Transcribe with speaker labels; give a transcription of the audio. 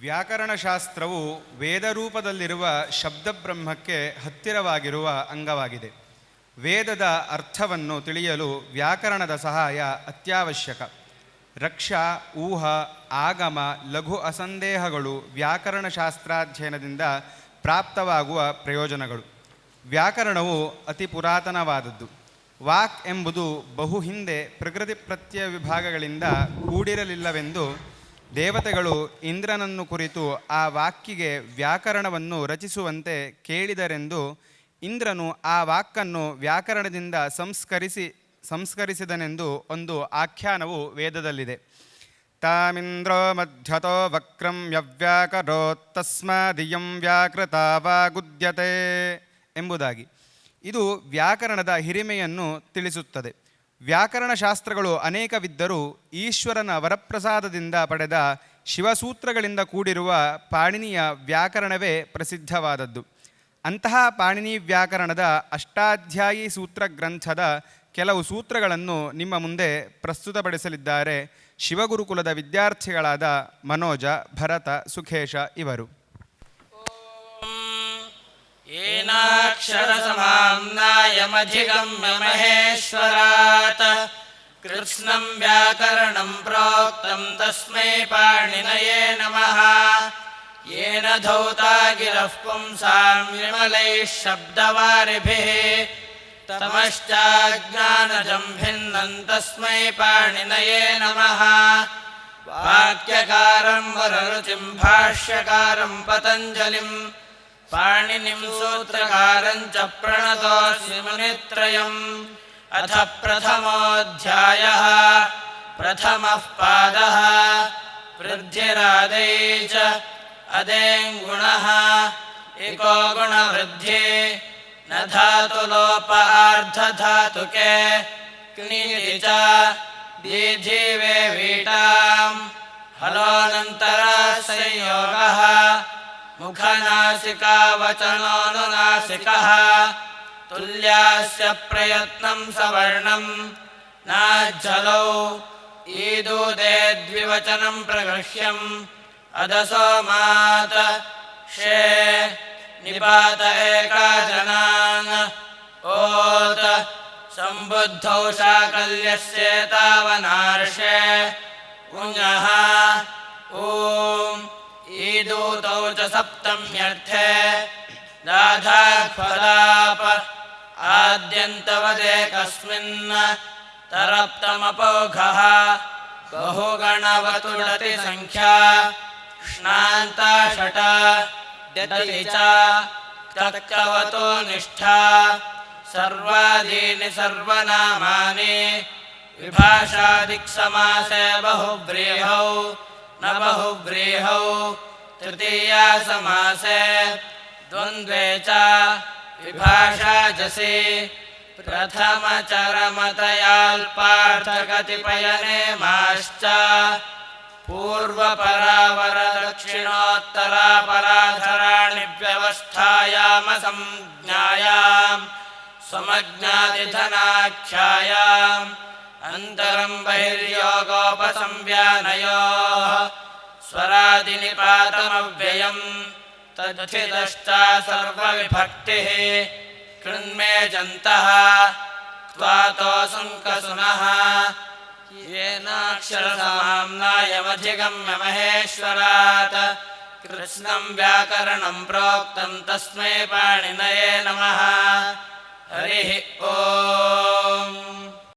Speaker 1: ವ್ಯಾಕರಣಶಾಸ್ತ್ರವು ವೇದರೂಪದಲ್ಲಿರುವ ಶಬ್ದಬ್ರಹ್ಮಕ್ಕೆ ಹತ್ತಿರವಾಗಿರುವ ಅಂಗವಾಗಿದೆ. ವೇದದ ಅರ್ಥವನ್ನು ತಿಳಿಯಲು ವ್ಯಾಕರಣದ ಸಹಾಯ ಅತ್ಯವಶ್ಯಕ. ರಕ್ಷ, ಊಹ, ಆಗಮ, ಲಘು ಅಸಂದೇಹಗಳು ವ್ಯಾಕರಣಶಾಸ್ತ್ರಾಧ್ಯಯನದಿಂದ ಪ್ರಾಪ್ತವಾಗುವ ಪ್ರಯೋಜನಗಳು. ವ್ಯಾಕರಣವು ಅತಿ ಪುರಾತನವಾದದ್ದು. ವಾಕ್ ಎಂಬುದು ಬಹು ಹಿಂದೆ ಪ್ರಕೃತಿ ಪ್ರತ್ಯಯ ವಿಭಾಗಗಳಿಂದ ಕೂಡಿರಲಿಲ್ಲವೆಂದು ದೇವತೆಗಳು ಇಂದ್ರನನ್ನು ಕುರಿತು ಆ ವಾಕ್ಕಿಗೆ ವ್ಯಾಕರಣವನ್ನು ರಚಿಸುವಂತೆ ಕೇಳಿದರೆಂದು ಇಂದ್ರನು ಆ ವಾಕ್ಕನ್ನು ವ್ಯಾಕರಣದಿಂದ ಸಂಸ್ಕರಿಸಿದನೆಂದು ಒಂದು ಆಖ್ಯಾನವು ವೇದದಲ್ಲಿದೆ. ತಾಮಿಂದ್ರೋ ಮಧ್ಯತೋ ವಕ್ರಂ ಯವ್ಯಾಕರೋತ್ತಸ್ಮಾದಿಯಂ ವ್ಯಾಕೃತಾವಾಗುದ್ಯತೆ ಎಂಬುದಾಗಿ. ಇದು ವ್ಯಾಕರಣದ ಹಿರಿಮೆಯನ್ನು ತಿಳಿಸುತ್ತದೆ. ವ್ಯಾಕರಣಶಾಸ್ತ್ರಗಳು ಅನೇಕವಿದ್ದರೂ ಈಶ್ವರನ ವರಪ್ರಸಾದದಿಂದ ಪಡೆದ ಶಿವಸೂತ್ರಗಳಿಂದ ಕೂಡಿರುವ ಪಾಣಿನಿಯ ವ್ಯಾಕರಣವೇ ಪ್ರಸಿದ್ಧವಾದದ್ದು. ಅಂತಹ ಪಾಣಿನಿ ವ್ಯಾಕರಣದ ಅಷ್ಟಾಧ್ಯಾಯಿ ಸೂತ್ರ ಗ್ರಂಥದ ಕೆಲವು ಸೂತ್ರಗಳನ್ನು ನಿಮ್ಮ ಮುಂದೆ ಪ್ರಸ್ತುತಪಡಿಸಲಿದ್ದಾರೆ ಶಿವಗುರುಕುಲದ ವಿದ್ಯಾರ್ಥಿಗಳಾದ ಮನೋಜ, ಭರತ, ಸುಖೇಶ ಇವರು.
Speaker 2: ಏನಾಕ್ಷರಸಮಾಮ್ನಾಯಮಧಿಗಮ್ಯ ಮಹೇಶ್ವರಾತ್ ಕೃತ್ಸ್ನಂ ವ್ಯಾಕರಣಂ ಪ್ರೋಕ್ತಂ ತಸ್ಮೈ ಪಾಣಿನಯೇ ನಮಃ. ಯೇನ ಧೌತಾ ಗಿರಃ ಪುಂಸಾಂ ವಿಮಲೈಃ ಶಬ್ದವಾರಿಭಿಃ ತಮಶ್ಚಾಜ್ಞಾನಜಂ ಭಿನ್ನಂ ತಸ್ಮೈ ಪಾಣಿನಯೇ ನಮಃ. ವಾಕ್ಯಕಾರಂ ವರರುಚಿಂ ಭಾಷ್ಯಕಾರಂ ಪತಂಜಲಿಂ ಪಾಣಿನಿಂ ಸೂತ್ರಕಾರಂ ಚ ಪ್ರಣತೋಸ್ಮಿ ಮುನಿತ್ರಯಂ. ಅಥ ಪ್ರಥಮೋऽಧ್ಯಾಯಃ ಪ್ರಥಮಃ ಪಾದಃ ವೃದ್ಧಿರಾದೈ ಚ ಅದೇಂಗುಣಃ. ಏಕೋ ಗುಣವೃದ್ಧಿ ನ ಧಾತುಲೋಪ ಆರ್ಧಧಾತುಕೆ ಕ್ನೀತಿ ಚ ದೀರ್ಘೀವೇ ವೀಟಾಂ. ಹಲೋನಂತರ ಸಂಯೋಗಃ ಮುಖನಾಸಿಕಾ ವಚನೋನುನಾಸಿಕಃ. ತುಲ್ಯಾಸ್ಯ ಪ್ರಯತ್ನಂ ಸವರ್ಣಂ ನಾಜ್ಜಲೌ ಈದೂದೇ ದ್ವಿವಚನಂ ಪ್ರಗೃಹ್ಯಂ. ಅದಸೋಮಾತ ಶೇ ನಿಪಾತ ಏಕಾಜನಾನ್ ಓತ ಸಂಬುದ್ಧೌ ಶಾಕಲ್ಯಸ್ಯೇತಾವನಾರ್ಷೇ ಉಞಃ ಓಂ ಈದೂತೌ ಚ ಸಪ್ತಮ್ಯರ್ಥೆ ದಾಧಾಕ್ಫಲಾಪ ಆದ್ಯಂತವದೇಕಸ್ಮಿನ್ ತರಪ್ತಮಪೌಘಃ. ಬಹುಗಣವತುಡತಿ ಸಂಖ್ಯಾ ಶ್ನಾಂತ ಷಟ ದತಿ ಚ ತಕ್ಕವತೋ ನಿಷ್ಠಾ. ಸರ್ವಾದೀನಿ ಸರ್ವನಾಮಾನಿ ವಿಭಾಷಾದಿಕ್ಸಮಾಸೆ ಬಹುವ್ರೀಹೌ ನ ಬಹುವ್ರೀಹೌ. ತೃತೀಯಾ ಸಮಾಸೆ ದ್ವಂದ್ವೇ ಚ ವಿಭಾಷಾಜಸಿ. ಪ್ರಥಮಚರಮತಯಾಲ್ಪಾರ್ಥಕತಿಪಯನೆ ಮಾಶ್ಚ ಪೂರ್ವಪರಾವರದಕ್ಷಿಣೋತ್ತರಾಪರಾಧರಾಣಿ ವ್ಯವಸ್ಥಾಯಾಮ ಸಂಜ್ಞಾಯಾಂ ಸಮಜ್ಞಾದಿಧನಾಖ್ಯಾಯಾಂ. ಅಂತರಂ ಬಹಿರ್ಯೋಗೋಪಸಂವ್ಯಾನಯೋಃ ಸ್ವರಾದಿನಿಪಾತಮವ್ಯಯಂ. ತಚ್ಛಿದಶ್ಚ ಸರ್ವವಿಭಕ್ತಿಃ ಕೃನ್ಮೇಜन्तಃ ತ್ವಾತೋ ಸಂಕಸುನಃ. ಯೇನಾಕ್ಷರಸಮಾಮ್ನಾಯಮಧಿಗಮ್ಯ ಮಹೇಶ್ವರಾತ್ ಕೃತ್ಸ್ನಂ ವ್ಯಾಕರಣಂ ಪ್ರೋಕ್ತಂ ತಸ್ಮೈ ಪಾಣಿನಯೇ ನಮಃ. ಹರಿಃ ಓಂ.